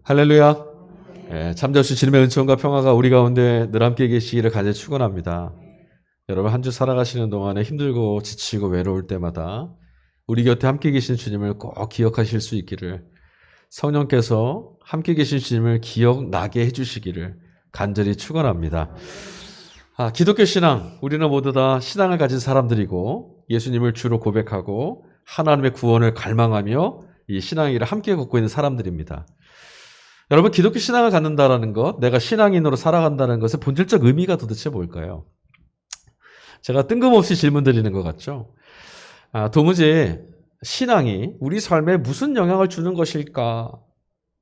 할렐루야. 잠자수 주님의 은총과 평화가 우리 가운데 늘 함께 계시기를 간절히 축원합니다. 여러분 한 주 살아가시는 동안에 힘들고 지치고 외로울 때마다 우리 곁에 함께 계신 주님을 꼭 기억하실 수 있기를, 성령께서 함께 계신 주님을 기억나게 해주시기를 간절히 축원합니다. 기독교 신앙, 우리는 모두 다 신앙을 가진 사람들이고 예수님을 주로 고백하고 하나님의 구원을 갈망하며 이 신앙의 길을 함께 걷고 있는 사람들입니다. 여러분, 기독교 신앙을 갖는다라는 것, 내가 신앙인으로 살아간다는 것의 본질적 의미가 도대체 뭘까요? 제가 뜬금없이 질문 드리는 것 같죠? 도무지 신앙이 우리 삶에 무슨 영향을 주는 것일까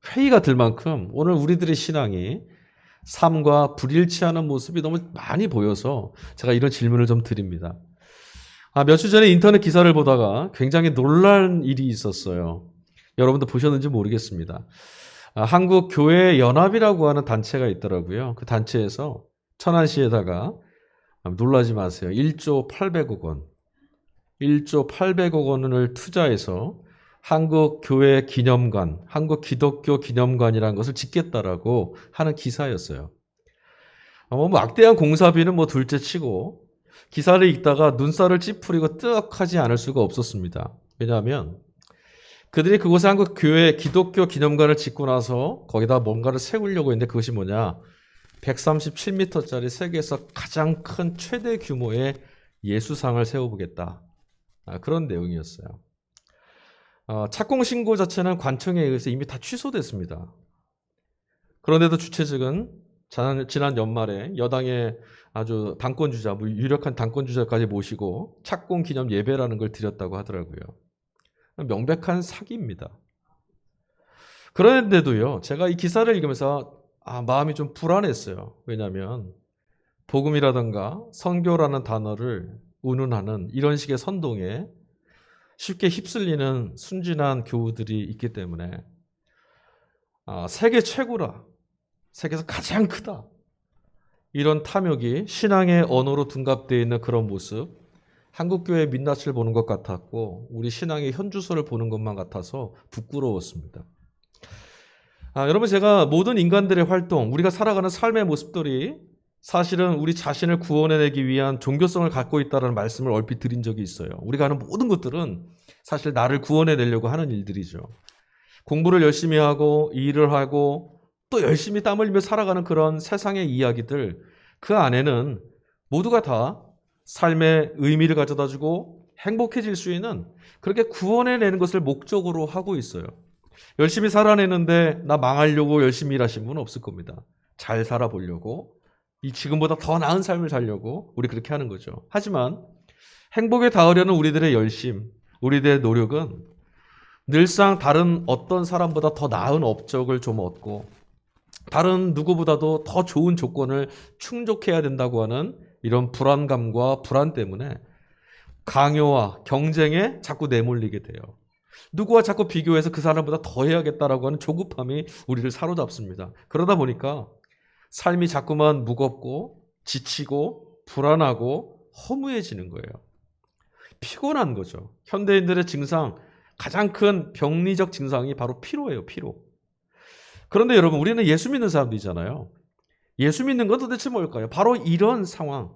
회의가 들 만큼 오늘 우리들의 신앙이 삶과 불일치하는 모습이 너무 많이 보여서 제가 이런 질문을 좀 드립니다. 몇 주 전에 인터넷 기사를 보다가 굉장히 놀란 일이 있었어요. 여러분도 보셨는지 모르겠습니다. 한국교회연합이라고 하는 단체가 있더라고요. 그 단체에서 천안시에다가, 놀라지 마세요, 1조 800억 원, 1조 800억 원을 투자해서 한국교회 기념관, 한국기독교 기념관이라는 것을 짓겠다라고 하는 기사였어요. 막대한 공사비는 둘째 치고 기사를 읽다가 눈살을 찌푸리고 뜨악하지 않을 수가 없었습니다. 왜냐하면 그들이 그곳에 한국 교회 기독교 기념관을 짓고 나서 거기다 뭔가를 세우려고 했는데, 그것이 뭐냐? 137m짜리 세계에서 가장 큰 최대 규모의 예수상을 세워보겠다. 그런 내용이었어요. 착공 신고 자체는 관청에 의해서 이미 다 취소됐습니다. 그런데도 주최 측은 지난 연말에 여당의 아주 당권주자, 유력한 당권주자까지 모시고 착공 기념 예배라는 걸 드렸다고 하더라고요. 명백한 사기입니다. 그런데도요, 제가 이 기사를 읽으면서 마음이 좀 불안했어요. 왜냐하면 복음이라든가 선교라는 단어를 운운하는 이런 식의 선동에 쉽게 휩쓸리는 순진한 교우들이 있기 때문에 세계 최고라, 세계에서 가장 크다, 이런 탐욕이 신앙의 언어로 둔갑되어 있는 그런 모습, 한국교회의 민낯을 보는 것 같았고 우리 신앙의 현주소를 보는 것만 같아서 부끄러웠습니다. 여러분, 제가 모든 인간들의 활동, 우리가 살아가는 삶의 모습들이 사실은 우리 자신을 구원해내기 위한 종교성을 갖고 있다는 말씀을 얼핏 드린 적이 있어요. 우리가 하는 모든 것들은 사실 나를 구원해내려고 하는 일들이죠. 공부를 열심히 하고 일을 하고 또 열심히 땀 흘리며 살아가는 그런 세상의 이야기들, 그 안에는 모두가 다 삶의 의미를 가져다주고 행복해질 수 있는, 그렇게 구원해내는 것을 목적으로 하고 있어요. 열심히 살아내는데 나 망하려고 열심히 일하신 분은 없을 겁니다. 잘 살아보려고, 이 지금보다 더 나은 삶을 살려고 우리 그렇게 하는 거죠. 하지만 행복에 닿으려는 우리들의 열심, 우리들의 노력은 늘상 다른 어떤 사람보다 더 나은 업적을 좀 얻고 다른 누구보다도 더 좋은 조건을 충족해야 된다고 하는 이런 불안감과 불안 때문에 강요와 경쟁에 자꾸 내몰리게 돼요. 누구와 자꾸 비교해서 그 사람보다 더 해야겠다라고 하는 조급함이 우리를 사로잡습니다. 그러다 보니까 삶이 자꾸만 무겁고 지치고 불안하고 허무해지는 거예요. 피곤한 거죠. 현대인들의 증상, 가장 큰 병리적 증상이 바로 피로예요. 피로. 그런데 여러분, 우리는 예수 믿는 사람들이잖아요. 예수 믿는 건 도대체 뭘까요? 바로 이런 상황,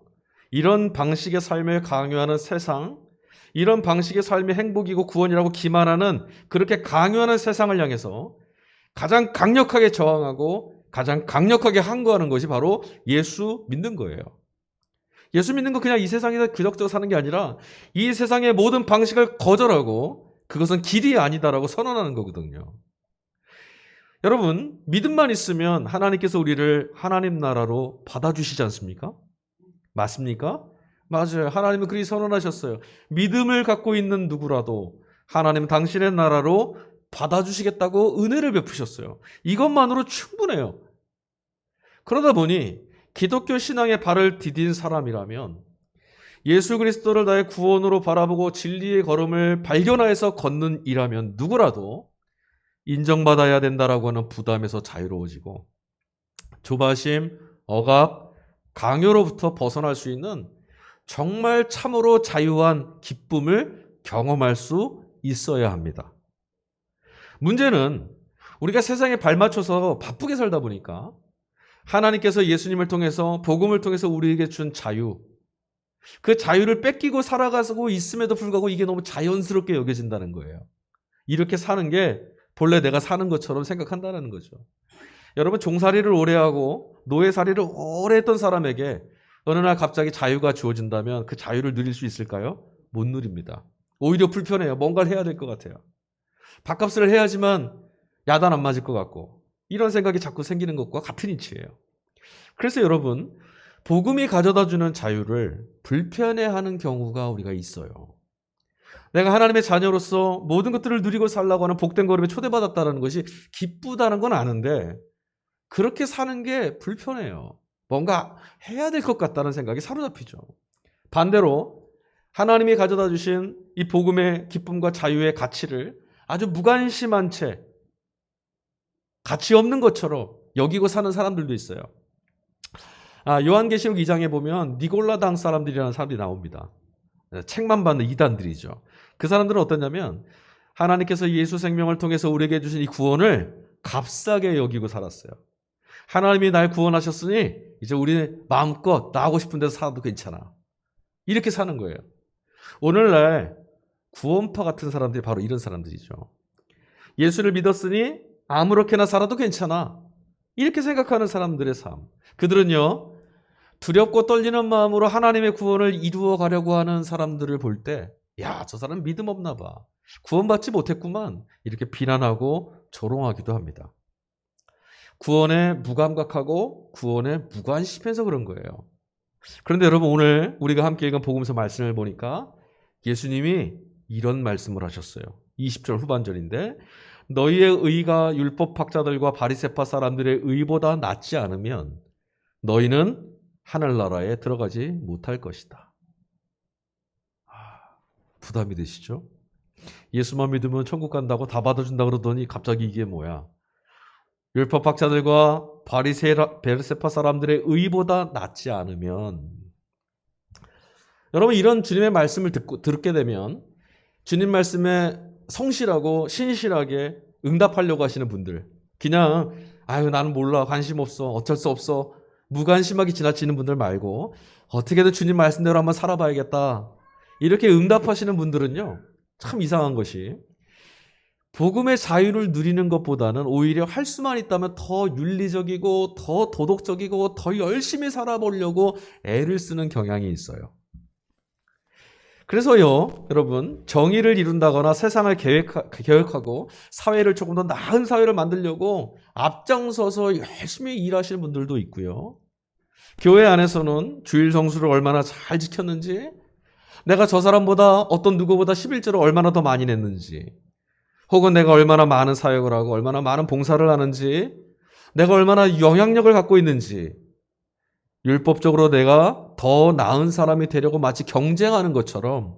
이런 방식의 삶을 강요하는 세상, 이런 방식의 삶이 행복이고 구원이라고 기만하는, 그렇게 강요하는 세상을 향해서 가장 강력하게 저항하고 가장 강력하게 항거하는 것이 바로 예수 믿는 거예요. 예수 믿는 건 그냥 이 세상에서 그럭저럭 사는 게 아니라 이 세상의 모든 방식을 거절하고 그것은 길이 아니다라고 선언하는 거거든요. 여러분, 믿음만 있으면 하나님께서 우리를 하나님 나라로 받아주시지 않습니까? 맞습니까? 맞아요. 하나님은 그렇게 선언하셨어요. 믿음을 갖고 있는 누구라도 하나님은 당신의 나라로 받아주시겠다고 은혜를 베푸셨어요. 이것만으로 충분해요. 그러다 보니 기독교 신앙의 발을 디딘 사람이라면, 예수 그리스도를 나의 구원으로 바라보고 진리의 걸음을 발견하여서 걷는 이라면 누구라도 인정받아야 된다라고 하는 부담에서 자유로워지고 조바심, 억압, 강요로부터 벗어날 수 있는 정말 참으로 자유한 기쁨을 경험할 수 있어야 합니다. 문제는 우리가 세상에 발맞춰서 바쁘게 살다 보니까 하나님께서 예수님을 통해서 복음을 통해서 우리에게 준 자유, 그 자유를 뺏기고 살아가고 있음에도 불구하고 이게 너무 자연스럽게 여겨진다는 거예요. 이렇게 사는 게 본래 내가 사는 것처럼 생각한다는 거죠. 여러분, 종살이를 오래 하고 노예살이를 오래 했던 사람에게 어느 날 갑자기 자유가 주어진다면 그 자유를 누릴 수 있을까요? 못 누립니다. 오히려 불편해요. 뭔가를 해야 될 것 같아요. 밥값을 해야지만 야단 안 맞을 것 같고, 이런 생각이 자꾸 생기는 것과 같은 이치예요. 그래서 여러분, 복음이 가져다주는 자유를 불편해하는 경우가 우리가 있어요. 내가 하나님의 자녀로서 모든 것들을 누리고 살라고 하는 복된 걸음에 초대받았다는 것이 기쁘다는 건 아는데 그렇게 사는 게 불편해요. 뭔가 해야 될 것 같다는 생각이 사로잡히죠. 반대로 하나님이 가져다 주신 이 복음의 기쁨과 자유의 가치를 아주 무관심한 채 가치 없는 것처럼 여기고 사는 사람들도 있어요. 요한계시록 2장에 보면 니골라당 사람들이라는 사람들이 나옵니다. 책만 받는 이단들이죠. 그 사람들은 어떠냐면 하나님께서 예수 생명을 통해서 우리에게 주신 이 구원을 값싸게 여기고 살았어요. 하나님이 날 구원하셨으니 이제 우리 마음껏 나가고 싶은 데서 살아도 괜찮아. 이렇게 사는 거예요. 오늘날 구원파 같은 사람들이 바로 이런 사람들이죠. 예수를 믿었으니 아무렇게나 살아도 괜찮아. 이렇게 생각하는 사람들의 삶. 그들은요, 두렵고 떨리는 마음으로 하나님의 구원을 이루어 가려고 하는 사람들을 볼 때, 야, 저 사람 믿음 없나 봐. 구원받지 못했구만. 이렇게 비난하고 조롱하기도 합니다. 구원에 무감각하고 구원에 무관심해서 그런 거예요. 그런데 여러분, 오늘 우리가 함께 읽은 복음서 말씀을 보니까 예수님이 이런 말씀을 하셨어요. 20절 후반절인데, 너희의 의가 율법학자들과 바리새파 사람들의 의보다 낫지 않으면 너희는 하늘나라에 들어가지 못할 것이다. 부담이 되시죠? 예수만 믿으면 천국 간다고 다 받아준다 그러더니 갑자기 이게 뭐야? 율법학자들과 바리새파 사람들의 의보다 낫지 않으면, 여러분, 이런 주님의 말씀을 듣게 되면 주님 말씀에 성실하고 신실하게 응답하려고 하시는 분들, 그냥 나는 몰라, 관심 없어, 어쩔 수 없어, 무관심하게 지나치는 분들 말고 어떻게든 주님 말씀대로 한번 살아봐야겠다, 이렇게 응답하시는 분들은요, 참 이상한 것이 복음의 자유를 누리는 것보다는 오히려 할 수만 있다면 더 윤리적이고 더 도덕적이고 더 열심히 살아보려고 애를 쓰는 경향이 있어요. 그래서요, 여러분, 정의를 이룬다거나 세상을 개혁하고 사회를 조금 더 나은 사회를 만들려고 앞장서서 열심히 일하시는 분들도 있고요. 교회 안에서는 주일 성수를 얼마나 잘 지켰는지, 내가 저 사람보다 어떤 누구보다 11조를 얼마나 더 많이 냈는지, 혹은 내가 얼마나 많은 사역을 하고 얼마나 많은 봉사를 하는지, 내가 얼마나 영향력을 갖고 있는지, 율법적으로 내가 더 나은 사람이 되려고 마치 경쟁하는 것처럼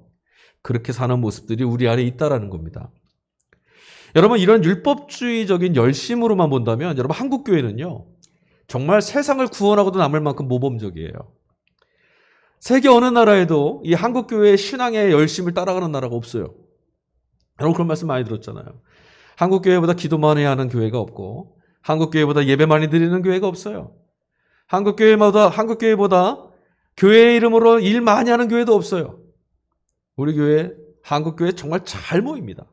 그렇게 사는 모습들이 우리 안에 있다라는 겁니다. 여러분, 이런 율법주의적인 열심으로만 본다면 여러분, 한국교회는요, 정말 세상을 구원하고도 남을 만큼 모범적이에요. 세계 어느 나라에도 이 한국교회의 신앙의 열심을 따라가는 나라가 없어요. 여러분, 그런 말씀 많이 들었잖아요. 한국교회보다 기도 많이 하는 교회가 없고 한국교회보다 예배 많이 드리는 교회가 없어요. 한국교회보다 교회의 이름으로 일 많이 하는 교회도 없어요. 우리 교회, 한국교회 정말 잘 모입니다.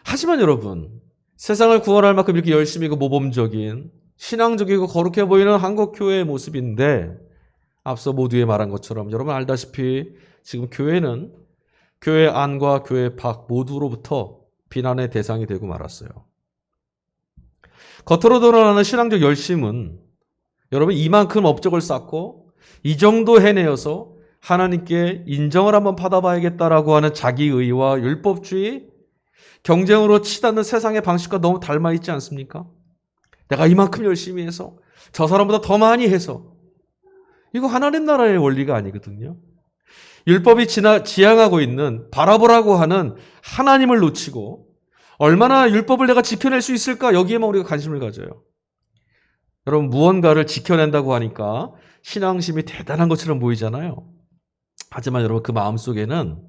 하지만 여러분, 세상을 구원할 만큼 이렇게 열심히고 모범적인, 신앙적이고 거룩해 보이는 한국교회의 모습인데, 앞서 모두에 말한 것처럼 여러분 알다시피 지금 교회는 교회 안과 교회 밖 모두로부터 비난의 대상이 되고 말았어요. 겉으로 드러나는 신앙적 열심은 여러분 이만큼 업적을 쌓고 이 정도 해내어서 하나님께 인정을 한번 받아봐야겠다라고 하는 자기의와 율법주의, 경쟁으로 치닫는 세상의 방식과 너무 닮아 있지 않습니까? 내가 이만큼 열심히 해서 저 사람보다 더 많이 해서, 이거 하나님 나라의 원리가 아니거든요. 율법이 지향하고 있는, 바라보라고 하는 하나님을 놓치고 얼마나 율법을 내가 지켜낼 수 있을까, 여기에만 우리가 관심을 가져요. 여러분, 무언가를 지켜낸다고 하니까 신앙심이 대단한 것처럼 보이잖아요. 하지만 여러분, 그 마음속에는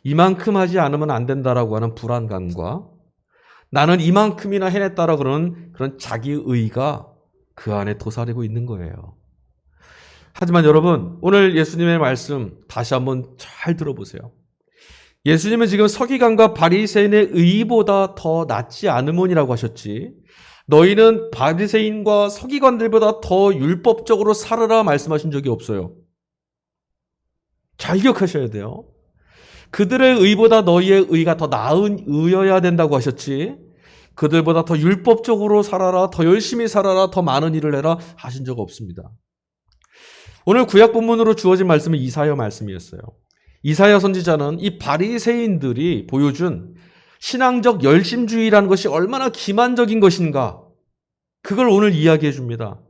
이만큼 하지 않으면 안 된다라고 하는 불안감과 나는 이만큼이나 해냈다라 그런 자기의가 그 안에 도사리고 있는 거예요. 하지만 여러분, 오늘 예수님의 말씀 다시 한번 잘 들어보세요. 예수님은 지금 서기관과 바리새인의 의보다 더 낫지 않음이라고 하셨지, 너희는 바리새인과 서기관들보다 더 율법적으로 살아라 말씀하신 적이 없어요. 잘 기억하셔야 돼요. 그들의 의보다 너희의 의가 더 나은 의여야 된다고 하셨지, 그들보다 더 율법적으로 살아라, 더 열심히 살아라, 더 많은 일을 해라 하신 적 없습니다. 오늘 구약 본문으로 주어진 말씀은 이사야 말씀이었어요. 이사야 선지자는 이 바리새인들이 보여준 신앙적 열심주의라는 것이 얼마나 기만적인 것인가, 그걸 오늘 이야기해 줍니다.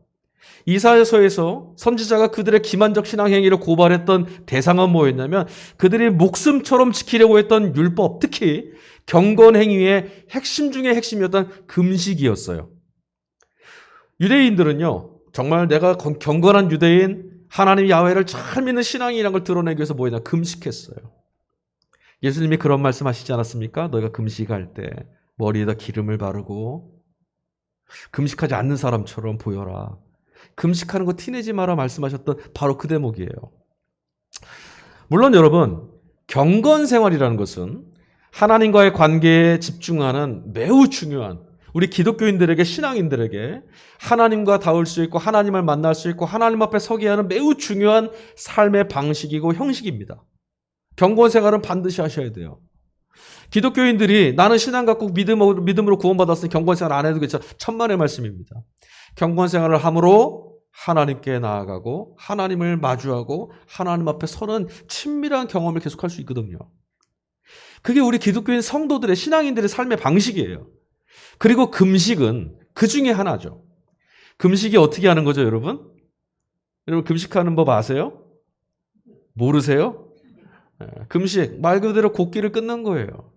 이사야서에서 선지자가 그들의 기만적 신앙 행위를 고발했던 대상은 뭐였냐면 그들이 목숨처럼 지키려고 했던 율법, 특히 경건 행위의 핵심 중에 핵심이었던 금식이었어요. 유대인들은요, 정말 내가 경건한 유대인, 하나님 야훼를 잘 믿는 신앙이라는 걸 드러내기 위해서 뭐냐, 금식했어요. 예수님이 그런 말씀 하시지 않았습니까? 너희가 금식할 때 머리에다 기름을 바르고 금식하지 않는 사람처럼 보여라. 금식하는 거 티내지 마라 말씀하셨던 바로 그 대목이에요. 물론 여러분, 경건 생활이라는 것은 하나님과의 관계에 집중하는 매우 중요한, 우리 기독교인들에게, 신앙인들에게 하나님과 닿을 수 있고 하나님을 만날 수 있고 하나님 앞에 서게 하는 매우 중요한 삶의 방식이고 형식입니다. 경건 생활은 반드시 하셔야 돼요. 기독교인들이 나는 신앙 갖고 믿음으로 구원받았으니 경건 생활 안 해도 괜찮아, 천만의 말씀입니다. 경건 생활을 함으로 하나님께 나아가고 하나님을 마주하고 하나님 앞에 서는 친밀한 경험을 계속할 수 있거든요. 그게 우리 기독교인 성도들의, 신앙인들의 삶의 방식이에요. 그리고 금식은 그 중에 하나죠. 금식이 어떻게 하는 거죠, 여러분? 여러분 금식하는 법 아세요? 모르세요? 금식, 말 그대로 곡기를 끊는 거예요.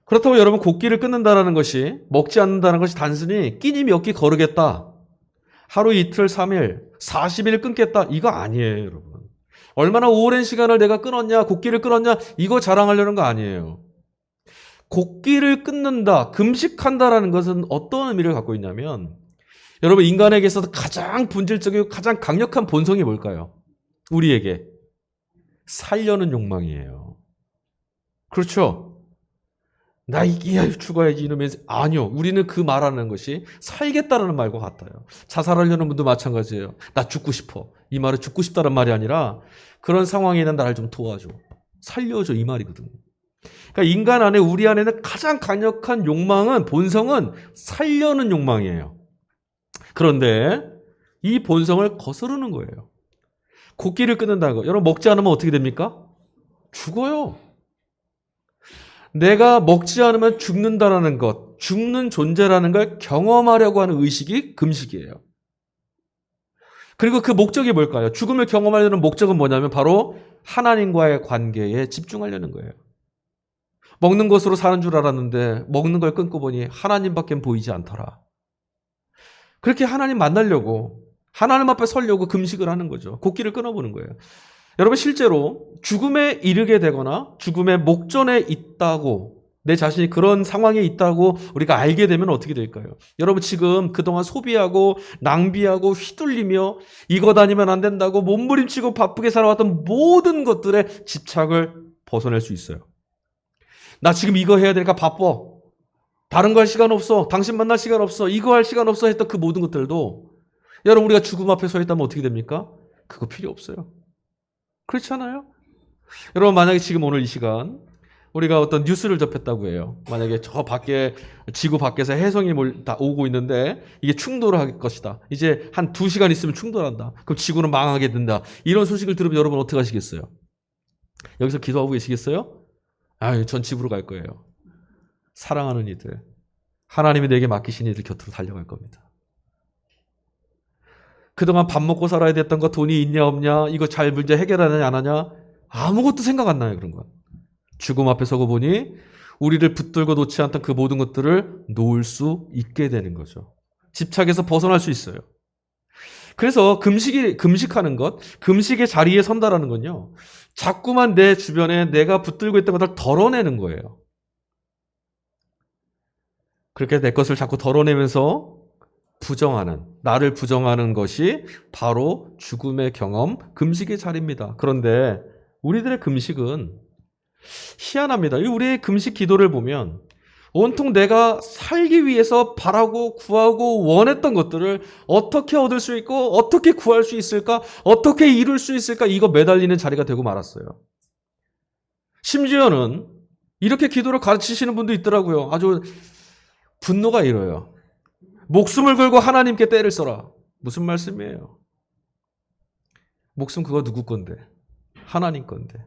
그렇다고 여러분 곡기를 끊는다는 것이, 먹지 않는다는 것이 단순히 끼니 몇 끼 거르겠다, 하루 이틀 3일 40일 끊겠다, 이거 아니에요. 여러분, 얼마나 오랜 시간을 내가 끊었냐, 곡기를 끊었냐, 이거 자랑하려는 거 아니에요. 곡기를 끊는다, 금식한다라는 것은 어떤 의미를 갖고 있냐면, 여러분 인간에게 있어서 가장 본질적이고 가장 강력한 본성이 뭘까요? 우리에게 살려는 욕망이에요. 그렇죠? 나 이게 죽어야지 이놈의, 아니요, 우리는 그 말하는 것이 살겠다라는 말과 같아요. 자살하려는 분도 마찬가지예요. 나 죽고 싶어, 이 말은 죽고 싶다는 말이 아니라 그런 상황에는 나를 좀 도와줘, 살려줘, 이 말이거든요. 그러니까 인간 안에, 우리 안에는 가장 강력한 욕망은, 본성은 살려는 욕망이에요. 그런데 이 본성을 거스르는 거예요. 곡기를 끊는다는 거, 여러분 먹지 않으면 어떻게 됩니까? 죽어요. 내가 먹지 않으면 죽는다라는 것, 죽는 존재라는 걸 경험하려고 하는 의식이 금식이에요. 그리고 그 목적이 뭘까요? 죽음을 경험하려는 목적은 뭐냐면 바로 하나님과의 관계에 집중하려는 거예요. 먹는 것으로 사는 줄 알았는데 먹는 걸 끊고 보니 하나님밖에 보이지 않더라. 그렇게 하나님 만나려고, 하나님 앞에 서려고 금식을 하는 거죠. 곡기를 끊어보는 거예요. 여러분 실제로 죽음에 이르게 되거나 죽음의 목전에 있다고, 내 자신이 그런 상황에 있다고 우리가 알게 되면 어떻게 될까요? 여러분 지금 그동안 소비하고 낭비하고 휘둘리며 이거 다니면 안 된다고 몸부림치고 바쁘게 살아왔던 모든 것들의 집착을 벗어낼 수 있어요. 나 지금 이거 해야 되니까 바빠, 다른 거 할 시간 없어, 당신 만날 시간 없어, 이거 할 시간 없어 했던 그 모든 것들도, 여러분 우리가 죽음 앞에 서 있다면 어떻게 됩니까? 그거 필요 없어요. 그렇잖아요? 여러분 만약에 지금 오늘 이 시간 우리가 어떤 뉴스를 접했다고 해요. 만약에 저 밖에, 지구 밖에서 해성이 다 오고 있는데 이게 충돌을 할 것이다, 이제 한 2시간 있으면 충돌한다, 그럼 지구는 망하게 된다, 이런 소식을 들으면 여러분 어떻게 하시겠어요? 여기서 기도하고 계시겠어요? 아유, 전 집으로 갈 거예요. 사랑하는 이들, 하나님이 내게 맡기신 이들 곁으로 달려갈 겁니다. 그동안 밥 먹고 살아야 됐던 거, 돈이 있냐 없냐, 이거 잘 문제 해결하느냐 안 하냐, 아무것도 생각 안 나요. 그런 건 죽음 앞에 서고 보니 우리를 붙들고 놓지 않던 그 모든 것들을 놓을 수 있게 되는 거죠. 집착에서 벗어날 수 있어요. 그래서 금식하는 것, 금식의 자리에 선다라는 건요, 자꾸만 내 주변에 내가 붙들고 있던 것을 덜어내는 거예요. 그렇게 내 것을 자꾸 덜어내면서 부정하는, 나를 부정하는 것이 바로 죽음의 경험, 금식의 자리입니다. 그런데 우리들의 금식은 희한합니다. 우리의 금식 기도를 보면 온통 내가 살기 위해서 바라고 구하고 원했던 것들을 어떻게 얻을 수 있고 어떻게 구할 수 있을까, 어떻게 이룰 수 있을까, 이거 매달리는 자리가 되고 말았어요. 심지어는 이렇게 기도를 가르치시는 분도 있더라고요. 아주 분노가 일어요. 목숨을 걸고 하나님께 때를 써라. 무슨 말씀이에요? 목숨 그거 누구 건데? 하나님 건데.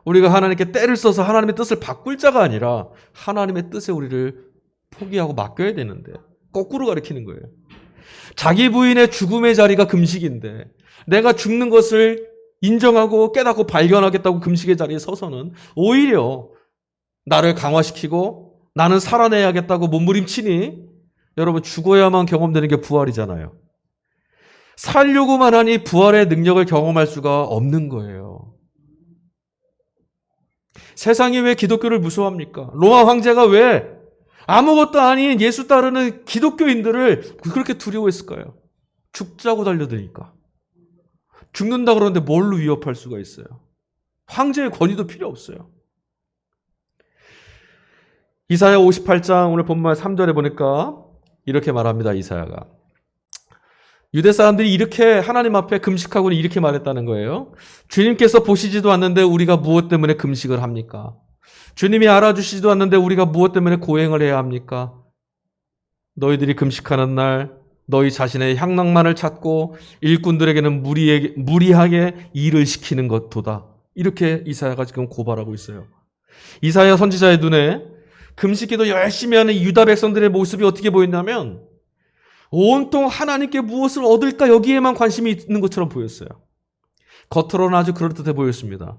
우리가 하나님께 때를 써서 하나님의 뜻을 바꿀 자가 아니라 하나님의 뜻에 우리를 포기하고 맡겨야 되는데 거꾸로 가르치는 거예요. 자기 부인의 죽음의 자리가 금식인데 내가 죽는 것을 인정하고 깨닫고 발견하겠다고 금식의 자리에 서서는 오히려 나를 강화시키고 나는 살아내야겠다고 몸부림치니 여러분 죽어야만 경험되는 게 부활이잖아요. 살려고만 하니 부활의 능력을 경험할 수가 없는 거예요. 세상이 왜 기독교를 무서워합니까? 로마 황제가 왜 아무것도 아닌 예수 따르는 기독교인들을 그렇게 두려워했을까요? 죽자고 달려드니까. 죽는다 그러는데 뭘로 위협할 수가 있어요? 황제의 권위도 필요 없어요. 이사야 58장 오늘 본문 3절에 보니까 이렇게 말합니다. 이사야가. 유대 사람들이 이렇게 하나님 앞에 금식하고는 이렇게 말했다는 거예요. 주님께서 보시지도 않는데 우리가 무엇 때문에 금식을 합니까? 주님이 알아주시지도 않는데 우리가 무엇 때문에 고행을 해야 합니까? 너희들이 금식하는 날 너희 자신의 향락만을 찾고 일꾼들에게는 무리하게 일을 시키는 것도다. 이렇게 이사야가 지금 고발하고 있어요. 이사야 선지자의 눈에 금식기도 열심히 하는 유다 백성들의 모습이 어떻게 보였냐면 온통 하나님께 무엇을 얻을까 여기에만 관심이 있는 것처럼 보였어요. 겉으로는 아주 그럴듯해 보였습니다.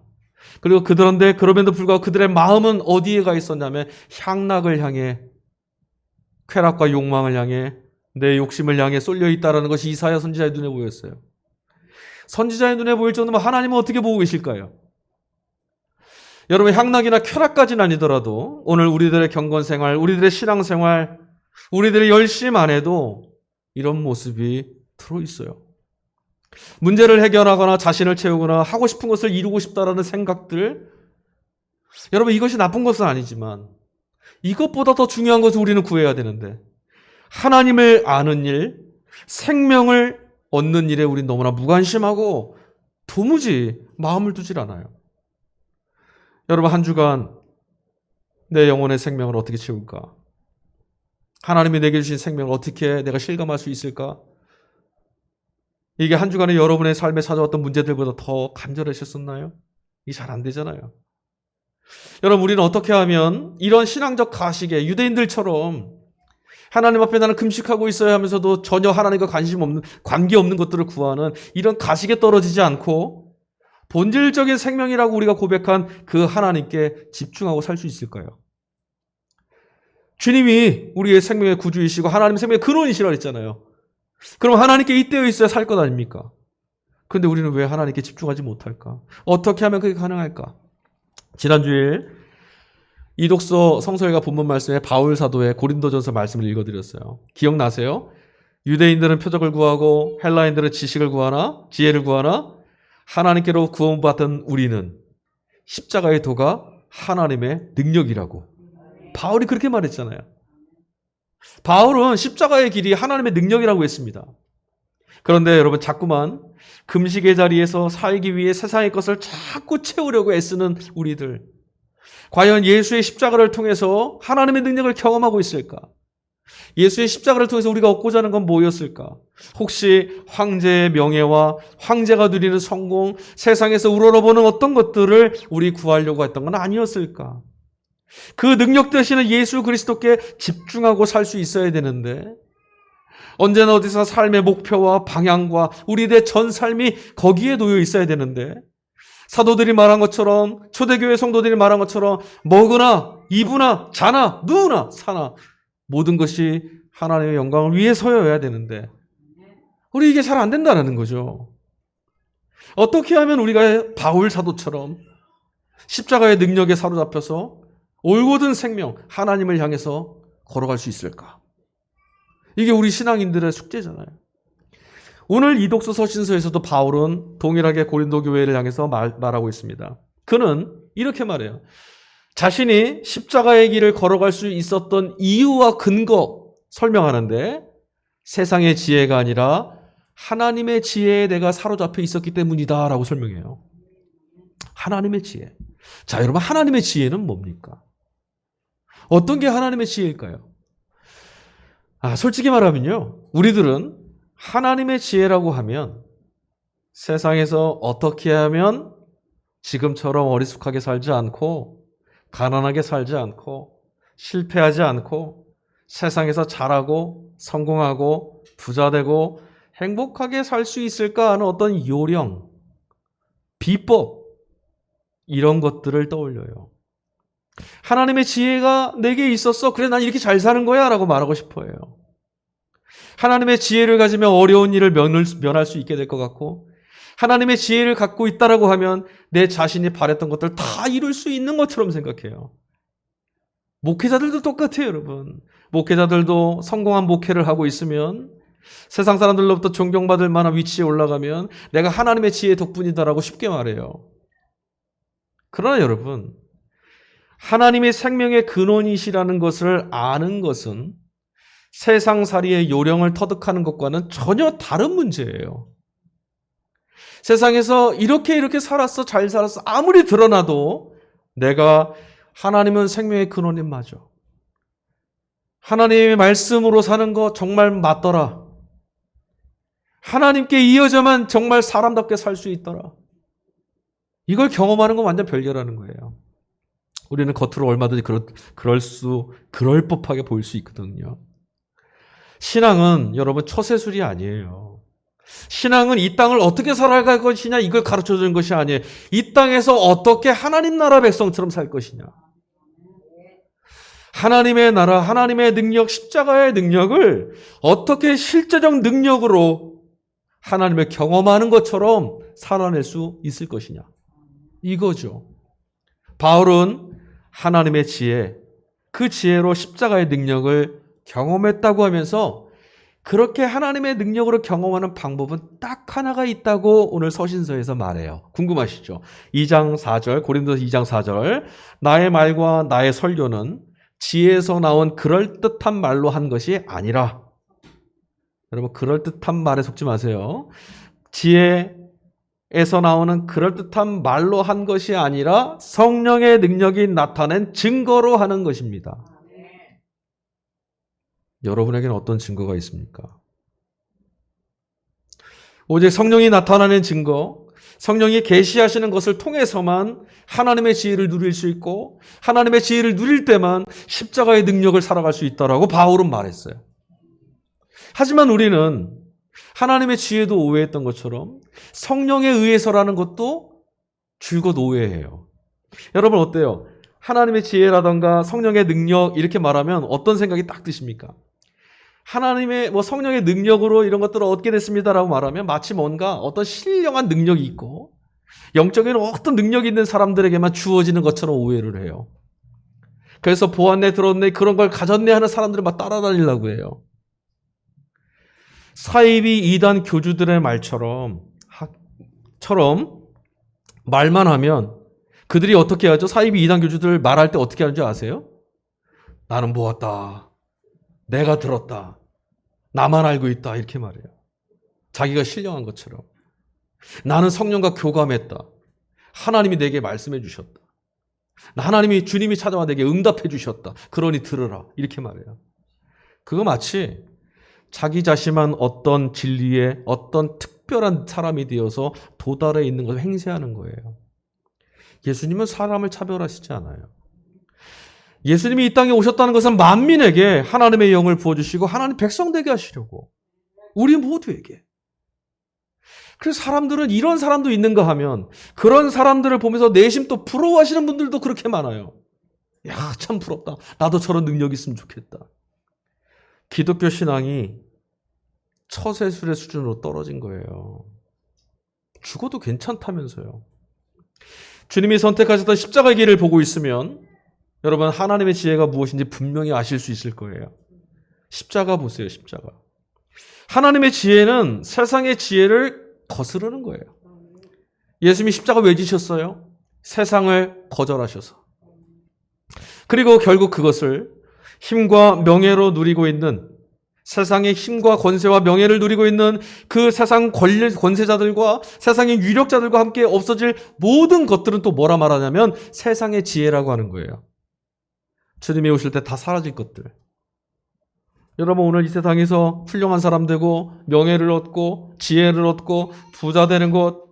그리고 그런데 그럼에도 불구하고 그들의 마음은 어디에 가 있었냐면 향락을 향해, 쾌락과 욕망을 향해, 내 욕심을 향해 쏠려 있다는 것이 이사야 선지자의 눈에 보였어요. 선지자의 눈에 보일 정도면 하나님은 어떻게 보고 계실까요? 여러분 향락이나 쾌락까지는 아니더라도 오늘 우리들의 경건생활, 우리들의 신앙생활, 우리들의 열심 안에도 이런 모습이 들어있어요. 문제를 해결하거나 자신을 채우거나 하고 싶은 것을 이루고 싶다라는 생각들, 여러분 이것이 나쁜 것은 아니지만 이것보다 더 중요한 것을 우리는 구해야 되는데 하나님을 아는 일, 생명을 얻는 일에 우리는 너무나 무관심하고 도무지 마음을 두질 않아요. 여러분 한 주간 내 영혼의 생명을 어떻게 채울까? 하나님이 내게 주신 생명을 어떻게 내가 실감할 수 있을까? 이게 한 주간에 여러분의 삶에 찾아왔던 문제들보다 더 간절하셨었나요? 이게 잘 안 되잖아요. 여러분 우리는 어떻게 하면 이런 신앙적 가식에 유대인들처럼 하나님 앞에 나는 금식하고 있어야 하면서도 전혀 하나님과 관계없는 것들을 구하는 이런 가식에 떨어지지 않고 본질적인 생명이라고 우리가 고백한 그 하나님께 집중하고 살 수 있을까요? 주님이 우리의 생명의 구주이시고 하나님의 생명의 근원이시라 했잖아요. 그럼 하나님께 잇대어 있어야 살 것 아닙니까? 그런데 우리는 왜 하나님께 집중하지 못할까? 어떻게 하면 그게 가능할까? 지난주일 이독서 성서회가 본문 말씀에 바울 사도의 고린도전서 말씀을 읽어드렸어요. 기억나세요? 유대인들은 표적을 구하고 헬라인들은 지식을 구하나 지혜를 구하나 하나님께로 구원받은 우리는 십자가의 도가 하나님의 능력이라고 바울이 그렇게 말했잖아요. 바울은 십자가의 길이 하나님의 능력이라고 했습니다. 그런데 여러분 자꾸만 금식의 자리에서 살기 위해 세상의 것을 자꾸 채우려고 애쓰는 우리들, 과연 예수의 십자가를 통해서 하나님의 능력을 경험하고 있을까? 예수의 십자가를 통해서 우리가 얻고자 하는 건 뭐였을까? 혹시 황제의 명예와 황제가 누리는 성공, 세상에서 우러러보는 어떤 것들을 우리 구하려고 했던 건 아니었을까? 그 능력 되시는 예수 그리스도께 집중하고 살 수 있어야 되는데 언제나 어디서 삶의 목표와 방향과 우리들의 전 삶이 거기에 놓여 있어야 되는데 사도들이 말한 것처럼, 초대교회 성도들이 말한 것처럼 먹으나 입으나 자나 누우나 사나 모든 것이 하나님의 영광을 위해서여야 되는데 우리 이게 잘 안 된다는 거죠. 어떻게 하면 우리가 바울 사도처럼 십자가의 능력에 사로잡혀서 올곧은 생명, 하나님을 향해서 걸어갈 수 있을까? 이게 우리 신앙인들의 숙제잖아요. 오늘 이독서 서신서에서도 바울은 동일하게 고린도 교회를 향해서 말하고 있습니다. 그는 이렇게 말해요. 자신이 십자가의 길을 걸어갈 수 있었던 이유와 근거 설명하는데 세상의 지혜가 아니라 하나님의 지혜에 내가 사로잡혀 있었기 때문이다 라고 설명해요. 하나님의 지혜. 자, 여러분, 하나님의 지혜는 뭡니까? 어떤 게 하나님의 지혜일까요? 솔직히 말하면요, 우리들은 하나님의 지혜라고 하면 세상에서 어떻게 하면 지금처럼 어리숙하게 살지 않고 가난하게 살지 않고 실패하지 않고 세상에서 잘하고 성공하고 부자되고 행복하게 살 수 있을까 하는 어떤 요령, 비법 이런 것들을 떠올려요. 하나님의 지혜가 내게 있었어. 그래, 난 이렇게 잘 사는 거야 라고 말하고 싶어요. 하나님의 지혜를 가지면 어려운 일을 면할 수 있게 될 것 같고 하나님의 지혜를 갖고 있다라고 하면 내 자신이 바랬던 것들 다 이룰 수 있는 것처럼 생각해요. 목회자들도 똑같아요, 여러분. 목회자들도 성공한 목회를 하고 있으면 세상 사람들로부터 존경받을 만한 위치에 올라가면 내가 하나님의 지혜 덕분이다라고 쉽게 말해요. 그러나 여러분, 하나님의 생명의 근원이시라는 것을 아는 것은 세상살이의 요령을 터득하는 것과는 전혀 다른 문제예요. 세상에서 이렇게 살았어, 잘 살았어 아무리 드러나도 내가 하나님은 생명의 근원인 맞아. 하나님의 말씀으로 사는 거 정말 맞더라. 하나님께 이어져만 정말 사람답게 살 수 있더라. 이걸 경험하는 건 완전 별개라는 거예요. 우리는 겉으로 얼마든지 그럴 법하게 보일 수 있거든요. 신앙은 여러분 처세술이 아니에요. 신앙은 이 땅을 어떻게 살아갈 것이냐 이걸 가르쳐 주는 것이 아니에요. 이 땅에서 어떻게 하나님 나라 백성처럼 살 것이냐. 하나님의 나라, 하나님의 능력, 십자가의 능력을 어떻게 실제적 능력으로 하나님을 경험하는 것처럼 살아낼 수 있을 것이냐. 이거죠. 바울은 하나님의 지혜, 그 지혜로 십자가의 능력을 경험했다고 하면서 그렇게 하나님의 능력으로 경험하는 방법은 딱 하나가 있다고 오늘 서신서에서 말해요. 궁금하시죠? 2장 4절, 고린도서 2장 4절. 나의 말과 나의 설교는 지혜에서 나온 그럴듯한 말로 한 것이 아니라. 여러분, 그럴듯한 말에 속지 마세요. 지혜에서 나오는 그럴듯한 말로 한 것이 아니라 성령의 능력이 나타낸 증거로 하는 것입니다. 여러분에게는 어떤 증거가 있습니까? 오직 성령이 나타나는 증거, 성령이 계시하시는 것을 통해서만 하나님의 지혜를 누릴 수 있고 하나님의 지혜를 누릴 때만 십자가의 능력을 살아갈 수 있다라고 바울은 말했어요. 하지만 우리는 하나님의 지혜도 오해했던 것처럼 성령에 의해서라는 것도 줄곧 오해해요. 여러분 어때요? 하나님의 지혜라던가 성령의 능력 이렇게 말하면 어떤 생각이 딱 드십니까? 하나님의 성령의 능력으로 이런 것들을 얻게 됐습니다라고 말하면 마치 뭔가 어떤 신령한 능력이 있고 영적인 어떤 능력이 있는 사람들에게만 주어지는 것처럼 오해를 해요. 그래서 보았네, 들었네, 그런 걸 가졌네 하는 사람들을 막 따라다니려고 해요. 사이비 이단 교주들의 말처럼 말만 하면 그들이 어떻게 하죠? 사이비 이단 교주들 말할 때 어떻게 하는지 아세요? 나는 보았다. 내가 들었다. 나만 알고 있다. 이렇게 말해요. 자기가 신령한 것처럼. 나는 성령과 교감했다. 하나님이 내게 말씀해 주셨다. 주님이 찾아와 내게 응답해 주셨다. 그러니 들으라. 이렇게 말해요. 그거 마치 자기 자신만 어떤 진리에 어떤 특별한 사람이 되어서 도달해 있는 것을 행세하는 거예요. 예수님은 사람을 차별하시지 않아요. 예수님이 이 땅에 오셨다는 것은 만민에게 하나님의 영을 부어주시고 하나님 백성 되게 하시려고. 우리 모두에게. 그래서 사람들은 이런 사람도 있는가 하면 그런 사람들을 보면서 내심 또 부러워하시는 분들도 그렇게 많아요. 야, 참 부럽다. 나도 저런 능력이 있으면 좋겠다. 기독교 신앙이 처세술의 수준으로 떨어진 거예요. 죽어도 괜찮다면서요. 주님이 선택하셨던 십자가의 길을 보고 있으면 여러분, 하나님의 지혜가 무엇인지 분명히 아실 수 있을 거예요. 십자가 보세요, 십자가. 하나님의 지혜는 세상의 지혜를 거스르는 거예요. 예수님이 십자가 왜 지셨어요? 세상을 거절하셔서. 그리고 결국 그것을 힘과 명예로 누리고 있는, 세상의 힘과 권세와 명예를 누리고 있는 그 세상 권세자들과 세상의 유력자들과 함께 없어질 모든 것들은 또 뭐라 말하냐면 세상의 지혜라고 하는 거예요. 주님이 오실 때 다 사라질 것들. 여러분, 오늘 이 세상에서 훌륭한 사람 되고 명예를 얻고 지혜를 얻고 부자 되는 것,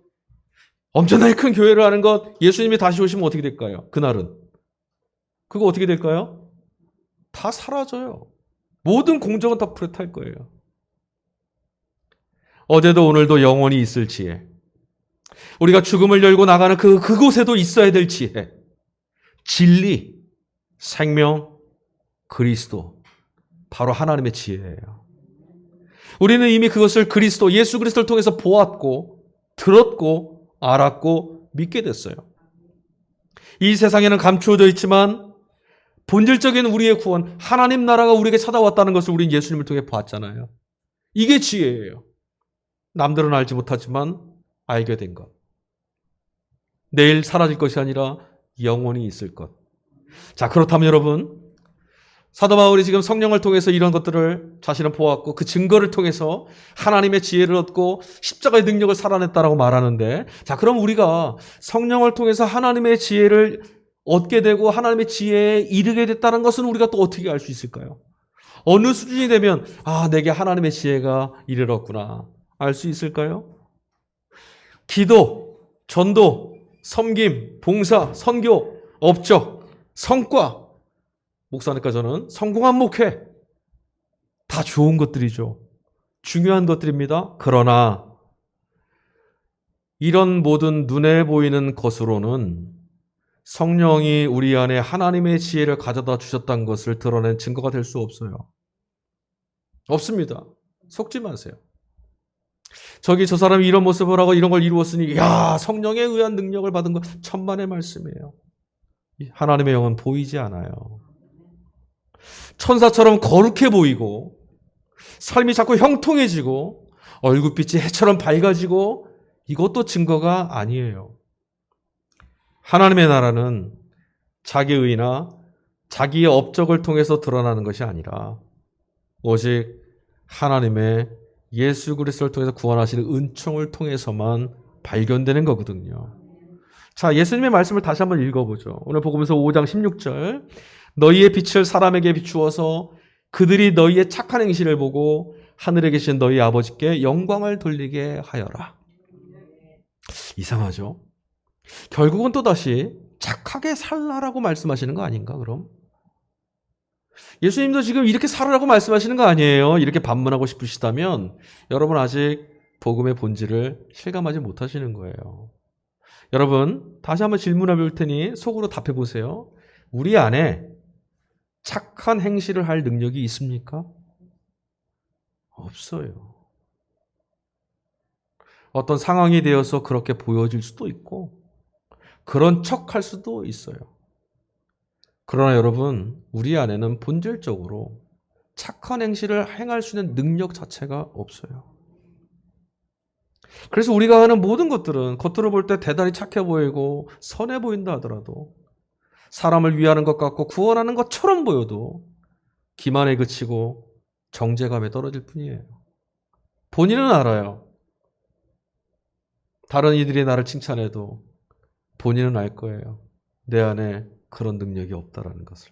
엄청나게 큰 교회를 하는 것, 예수님이 다시 오시면 어떻게 될까요? 그날은. 그거 어떻게 될까요? 다 사라져요. 모든 공적은 다 불에 탈 거예요. 어제도 오늘도 영원히 있을 지혜. 우리가 죽음을 열고 나가는 그곳에도 있어야 될 지혜. 진리, 생명, 그리스도. 바로 하나님의 지혜예요. 우리는 이미 그것을 그리스도, 예수 그리스도를 통해서 보았고, 들었고, 알았고, 믿게 됐어요. 이 세상에는 감추어져 있지만 본질적인 우리의 구원, 하나님 나라가 우리에게 찾아왔다는 것을 우리는 예수님을 통해 봤잖아요. 이게 지혜예요. 남들은 알지 못하지만 알게 된 것. 내일 사라질 것이 아니라 영원히 있을 것. 자, 그렇다면 여러분, 사도 바울이 지금 성령을 통해서 이런 것들을 자신은 보았고 그 증거를 통해서 하나님의 지혜를 얻고 십자가의 능력을 살아냈다라고 말하는데, 자, 그럼 우리가 성령을 통해서 하나님의 지혜를 얻게 되고 하나님의 지혜에 이르게 됐다는 것은 우리가 또 어떻게 알 수 있을까요? 어느 수준이 되면 내게 하나님의 지혜가 이르렀구나 알 수 있을까요? 기도, 전도, 섬김, 봉사, 선교, 업적, 성과, 목사니까 저는 성공한 목회, 다 좋은 것들이죠. 중요한 것들입니다. 그러나 이런 모든 눈에 보이는 것으로는 성령이 우리 안에 하나님의 지혜를 가져다 주셨다는 것을 드러낸 증거가 될 수 없어요. 없습니다. 속지 마세요. 저 사람이 이런 모습을 하고 이런 걸 이루었으니 성령에 의한 능력을 받은 것, 천만의 말씀이에요. 하나님의 영은 보이지 않아요. 천사처럼 거룩해 보이고 삶이 자꾸 형통해지고 얼굴빛이 해처럼 밝아지고 이것도 증거가 아니에요. 하나님의 나라는 자기의 의나 자기의 업적을 통해서 드러나는 것이 아니라 오직 하나님의 예수 그리스도를 통해서 구원하시는 은총을 통해서만 발견되는 거거든요. 자, 예수님의 말씀을 다시 한번 읽어보죠. 오늘 복음서 5장 16절. 너희의 빛을 사람에게 비추어서 그들이 너희의 착한 행실을 보고 하늘에 계신 너희 아버지께 영광을 돌리게 하여라. 이상하죠? 결국은 또다시 착하게 살라라고 말씀하시는 거 아닌가, 그럼? 예수님도 지금 이렇게 살아라고 말씀하시는 거 아니에요? 이렇게 반문하고 싶으시다면 여러분 아직 복음의 본질을 실감하지 못하시는 거예요. 여러분, 다시 한번 질문해 볼 테니 속으로 답해 보세요. 우리 안에 착한 행실을 할 능력이 있습니까? 없어요. 어떤 상황이 되어서 그렇게 보여질 수도 있고 그런 척할 수도 있어요. 그러나 여러분, 우리 안에는 본질적으로 착한 행실을 행할 수 있는 능력 자체가 없어요. 그래서 우리가 하는 모든 것들은 겉으로 볼 때 대단히 착해 보이고 선해 보인다 하더라도, 사람을 위하는 것 같고 구원하는 것처럼 보여도 기만에 그치고 정죄감에 떨어질 뿐이에요. 본인은 알아요. 다른 이들이 나를 칭찬해도 본인은 알 거예요. 내 안에 그런 능력이 없다라는 것을.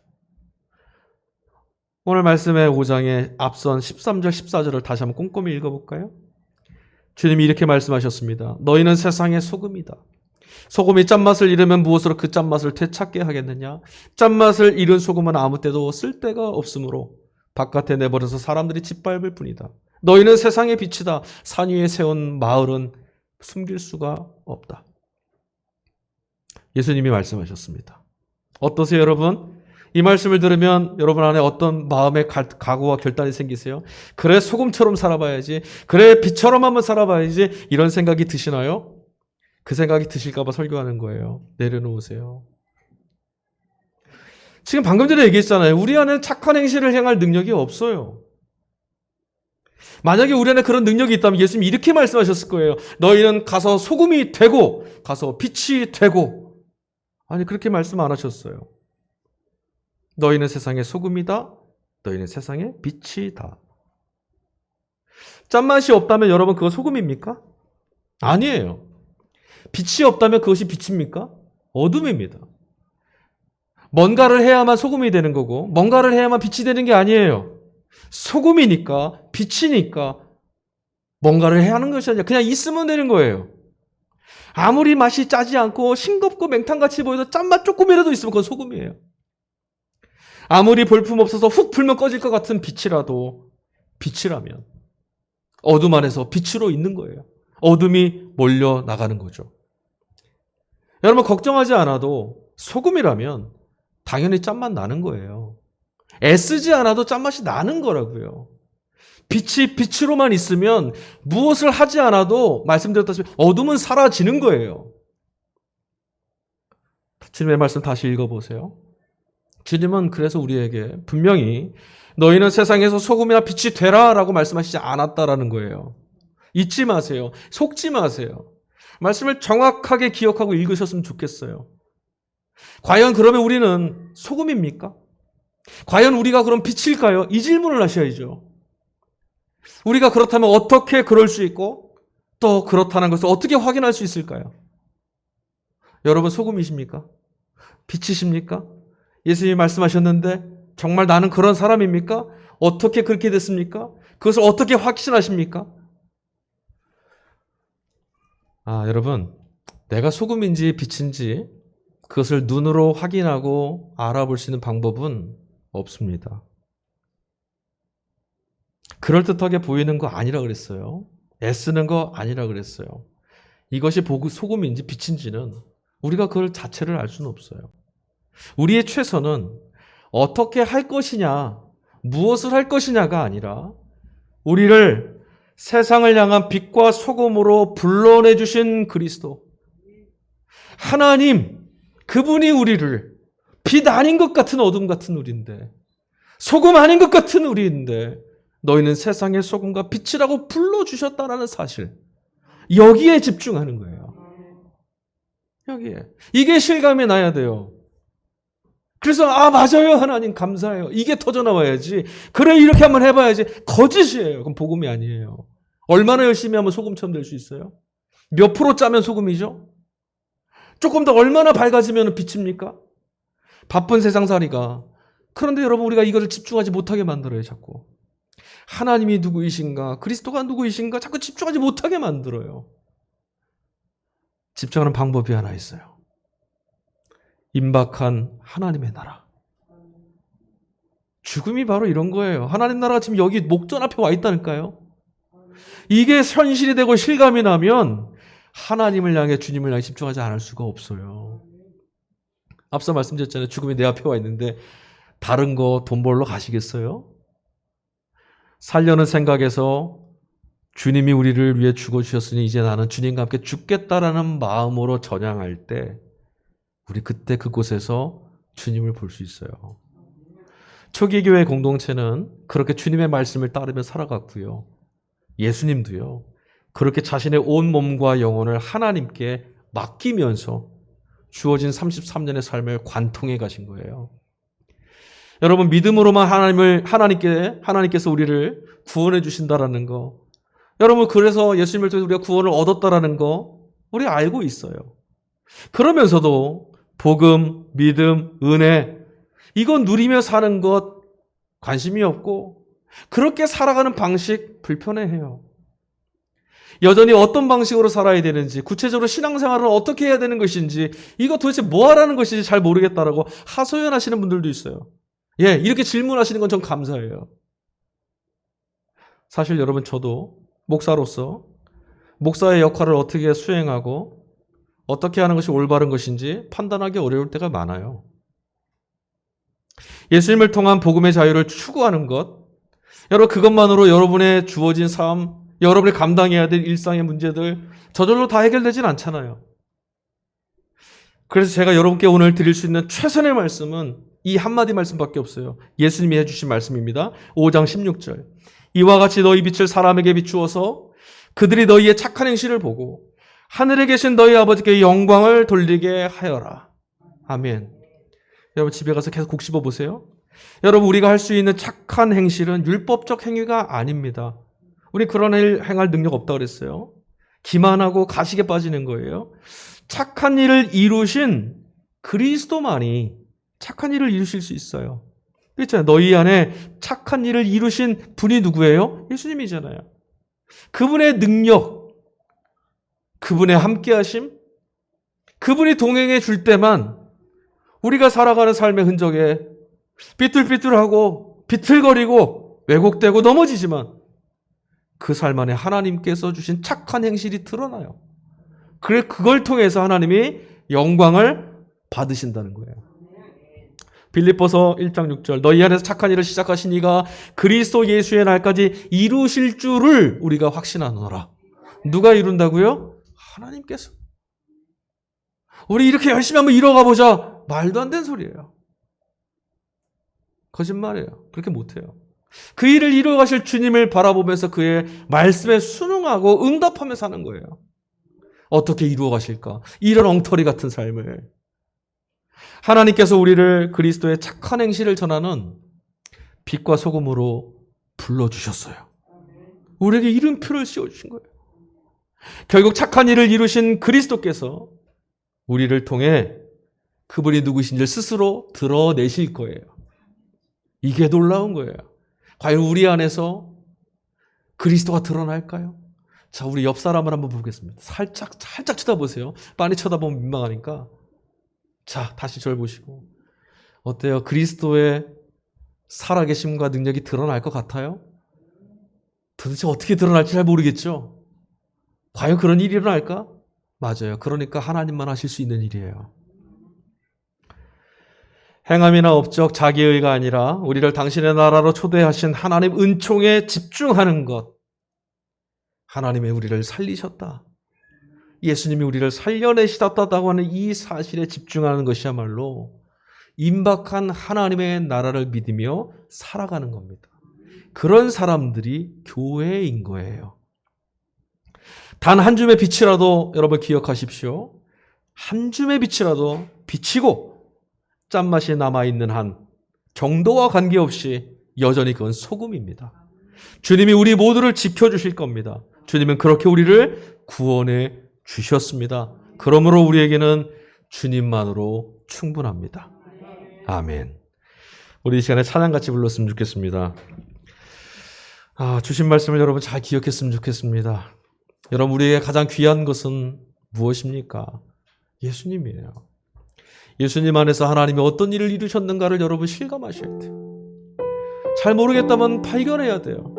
오늘 말씀의 5장의 앞선 13절, 14절을 다시 한번 꼼꼼히 읽어볼까요? 주님이 이렇게 말씀하셨습니다. 너희는 세상의 소금이다. 소금이 짠맛을 잃으면 무엇으로 그 짠맛을 되찾게 하겠느냐? 짠맛을 잃은 소금은 아무 때도 쓸데가 없으므로 바깥에 내버려서 사람들이 짓밟을 뿐이다. 너희는 세상의 빛이다. 산 위에 세운 마을은 숨길 수가 없다. 예수님이 말씀하셨습니다. 어떠세요, 여러분? 이 말씀을 들으면 여러분 안에 어떤 마음의 각오와 결단이 생기세요? 그래, 소금처럼 살아봐야지. 그래, 빛처럼 한번 살아봐야지. 이런 생각이 드시나요? 그 생각이 드실까 봐 설교하는 거예요. 내려놓으세요. 지금 방금 전에 얘기했잖아요. 우리 안에 착한 행실을 행할 능력이 없어요. 만약에 우리 안에 그런 능력이 있다면 예수님이 이렇게 말씀하셨을 거예요. 너희는 가서 소금이 되고 가서 빛이 되고. 아니 그렇게 말씀 안 하셨어요. 너희는 세상의 소금이다. 너희는 세상의 빛이다. 짠맛이 없다면 여러분 그거 소금입니까? 아니에요. 빛이 없다면 그것이 빛입니까? 어둠입니다. 뭔가를 해야만 소금이 되는 거고 뭔가를 해야만 빛이 되는 게 아니에요. 소금이니까 빛이니까 뭔가를 해야 하는 것이 아니라 그냥 있으면 되는 거예요. 아무리 맛이 짜지 않고 싱겁고 맹탕같이 보여도 짠맛 조금이라도 있으면 그건 소금이에요. 아무리 볼품 없어서 훅 불면 꺼질 것 같은 빛이라도 빛이라면 어둠 안에서 빛으로 있는 거예요. 어둠이 몰려나가는 거죠. 여러분 걱정하지 않아도 소금이라면 당연히 짠맛 나는 거예요. 애쓰지 않아도 짠맛이 나는 거라고요. 빛이 빛으로만 있으면 무엇을 하지 않아도 말씀드렸다시피 어둠은 사라지는 거예요. 주님의 말씀 다시 읽어보세요. 주님은 그래서 우리에게 분명히 너희는 세상에서 소금이나 빛이 되라 라고 말씀하시지 않았다라는 거예요. 잊지 마세요. 속지 마세요. 말씀을 정확하게 기억하고 읽으셨으면 좋겠어요. 과연 그러면 우리는 소금입니까? 과연 우리가 그럼 빛일까요? 이 질문을 하셔야죠. 우리가 그렇다면 어떻게 그럴 수 있고 또 그렇다는 것을 어떻게 확인할 수 있을까요? 여러분 소금이십니까? 빛이십니까? 예수님이 말씀하셨는데 정말 나는 그런 사람입니까? 어떻게 그렇게 됐습니까? 그것을 어떻게 확신하십니까? 여러분 내가 소금인지 빛인지 그것을 눈으로 확인하고 알아볼 수 있는 방법은 없습니다. 그럴듯하게 보이는 거 아니라 그랬어요. 애쓰는 거 아니라 그랬어요. 이것이 소금인지 빛인지는 우리가 그걸 자체를 알 수는 없어요. 우리의 최선은 어떻게 할 것이냐, 무엇을 할 것이냐가 아니라 우리를 세상을 향한 빛과 소금으로 불러내 주신 그리스도, 하나님, 그분이 우리를 빛 아닌 것 같은 어둠 같은 우리인데, 소금 아닌 것 같은 우리인데 너희는 세상의 소금과 빛이라고 불러주셨다라는 사실, 여기에 집중하는 거예요. 여기에. 이게 실감이 나야 돼요. 그래서 맞아요 하나님 감사해요. 이게 터져나와야지. 그래 이렇게 한번 해봐야지. 거짓이에요. 그럼 복음이 아니에요. 얼마나 열심히 하면 소금처럼 될 수 있어요? 몇 프로 짜면 소금이죠? 조금 더 얼마나 밝아지면 빛입니까? 바쁜 세상살이가. 그런데 여러분 우리가 이거를 집중하지 못하게 만들어요. 자꾸. 하나님이 누구이신가? 그리스도가 누구이신가? 자꾸 집중하지 못하게 만들어요. 집중하는 방법이 하나 있어요. 임박한 하나님의 나라. 죽음이 바로 이런 거예요. 하나님 나라가 지금 여기 목전 앞에 와 있다니까요. 이게 현실이 되고 실감이 나면 하나님을 향해 주님을 향해 집중하지 않을 수가 없어요. 앞서 말씀드렸잖아요. 죽음이 내 앞에 와 있는데 다른 거 돈 벌러 가시겠어요? 살려는 생각에서 주님이 우리를 위해 죽어주셨으니 이제 나는 주님과 함께 죽겠다라는 마음으로 전향할 때 우리 그때 그곳에서 주님을 볼 수 있어요. 초기 교회 공동체는 그렇게 주님의 말씀을 따르며 살아갔고요. 예수님도요. 그렇게 자신의 온 몸과 영혼을 하나님께 맡기면서 주어진 33년의 삶을 관통해 가신 거예요. 여러분 믿음으로만 하나님께서 우리를 구원해 주신다라는 거. 여러분 그래서 예수님을 통해서 우리가 구원을 얻었다라는 거 우리 알고 있어요. 그러면서도 복음, 믿음, 은혜 이건 누리며 사는 것 관심이 없고 그렇게 살아가는 방식 불편해해요. 여전히 어떤 방식으로 살아야 되는지 구체적으로 신앙생활을 어떻게 해야 되는 것인지 이거 도대체 뭐 하라는 것인지 잘 모르겠다라고 하소연하시는 분들도 있어요. 이렇게 질문하시는 건 전 감사해요. 사실 여러분 저도 목사로서 목사의 역할을 어떻게 수행하고 어떻게 하는 것이 올바른 것인지 판단하기 어려울 때가 많아요. 예수님을 통한 복음의 자유를 추구하는 것, 여러분 그것만으로 여러분의 주어진 삶, 여러분이 감당해야 될 일상의 문제들 저절로 다 해결되진 않잖아요. 그래서 제가 여러분께 오늘 드릴 수 있는 최선의 말씀은 이 한마디 말씀밖에 없어요. 예수님이 해주신 말씀입니다. 5장 16절. 이와 같이 너희 빛을 사람에게 비추어서 그들이 너희의 착한 행실을 보고 하늘에 계신 너희 아버지께 영광을 돌리게 하여라. 아멘. 여러분 집에 가서 계속 곡 씹어 보세요. 여러분 우리가 할 수 있는 착한 행실은 율법적 행위가 아닙니다. 우리 그런 일 행할 능력 없다고 그랬어요. 기만하고 가식에 빠지는 거예요. 착한 일을 이루신 그리스도만이 착한 일을 이루실 수 있어요. 그렇잖아요. 너희 안에 착한 일을 이루신 분이 누구예요? 예수님이잖아요. 그분의 능력, 그분의 함께하심, 그분이 동행해 줄 때만 우리가 살아가는 삶의 흔적에 삐뚤삐뚤하고 비틀거리고 왜곡되고 넘어지지만 그 삶 안에 하나님께서 주신 착한 행실이 드러나요. 그래 그걸 통해서 하나님이 영광을 받으신다는 거예요. 빌립보서 1장 6절 너희 안에서 착한 일을 시작하신 이가 그리스도 예수의 날까지 이루실 줄을 우리가 확신하노라. 누가 이룬다고요? 하나님께서. 우리 이렇게 열심히 한번 이뤄가 보자. 말도 안 되는 소리예요. 거짓말이에요. 그렇게 못해요. 그 일을 이루어가실 주님을 바라보면서 그의 말씀에 순응하고 응답하며 사는 거예요. 어떻게 이루어가실까? 이런 엉터리 같은 삶을. 하나님께서 우리를 그리스도의 착한 행실을 전하는 빛과 소금으로 불러주셨어요. 우리에게 이름표를 씌워주신 거예요. 결국 착한 일을 이루신 그리스도께서 우리를 통해 그분이 누구신지 스스로 드러내실 거예요. 이게 놀라운 거예요. 과연 우리 안에서 그리스도가 드러날까요? 자, 우리 옆 사람을 한번 보겠습니다. 살짝 쳐다보세요. 많이 쳐다보면 민망하니까. 자, 다시 저를 보시고. 어때요? 그리스도의 살아계심과 능력이 드러날 것 같아요? 도대체 어떻게 드러날지 잘 모르겠죠? 과연 그런 일이 일어날까? 맞아요. 그러니까 하나님만 하실 수 있는 일이에요. 행함이나 업적, 자기의가 아니라 우리를 당신의 나라로 초대하신 하나님 은총에 집중하는 것. 하나님의 우리를 살리셨다. 예수님이 우리를 살려내시다고 하는 이 사실에 집중하는 것이야말로 임박한 하나님의 나라를 믿으며 살아가는 겁니다. 그런 사람들이 교회인 거예요. 단 한 줌의 빛이라도 여러분 기억하십시오. 한 줌의 빛이라도 비치고 짠맛이 남아있는 한 정도와 관계없이 여전히 그건 소금입니다. 주님이 우리 모두를 지켜주실 겁니다. 주님은 그렇게 우리를 구원해 주셨습니다. 그러므로 우리에게는 주님만으로 충분합니다. 아멘. 우리 이 시간에 찬양 같이 불렀으면 좋겠습니다. 주신 말씀을 여러분 잘 기억했으면 좋겠습니다. 여러분 우리에게 가장 귀한 것은 무엇입니까? 예수님이에요. 예수님 안에서 하나님이 어떤 일을 이루셨는가를 여러분 실감하셔야 돼요. 잘 모르겠다면 발견해야 돼요.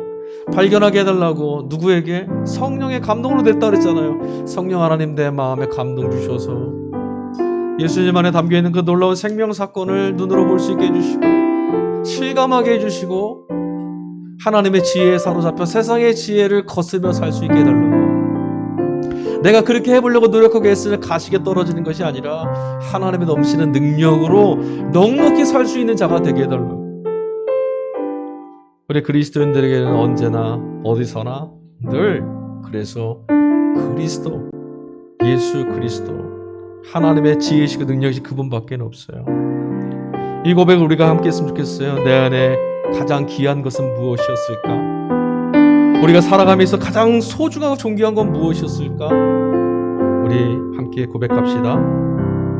발견하게 해달라고 누구에게? 성령의 감동으로 됐다 그랬잖아요. 성령 하나님 내 마음에 감동 주셔서 예수님 안에 담겨있는 그 놀라운 생명 사건을 눈으로 볼 수 있게 해주시고 실감하게 해주시고 하나님의 지혜에 사로잡혀 세상의 지혜를 거스며 살 수 있게 해달라고. 내가 그렇게 해보려고 노력하고 애쓰는 가식에 떨어지는 것이 아니라 하나님의 넘치는 능력으로 넉넉히 살 수 있는 자가 되게 해달라고. 우리 그리스도인들에게는 언제나 어디서나 늘 그래서 그리스도, 예수 그리스도, 하나님의 지혜시고 능력이 그분밖에 없어요. 이 고백을 우리가 함께 했으면 좋겠어요. 내 안에 가장 귀한 것은 무엇이었을까? 우리가 살아가면서 가장 소중하고 존귀한 건 무엇이었을까? 우리 함께 고백합시다.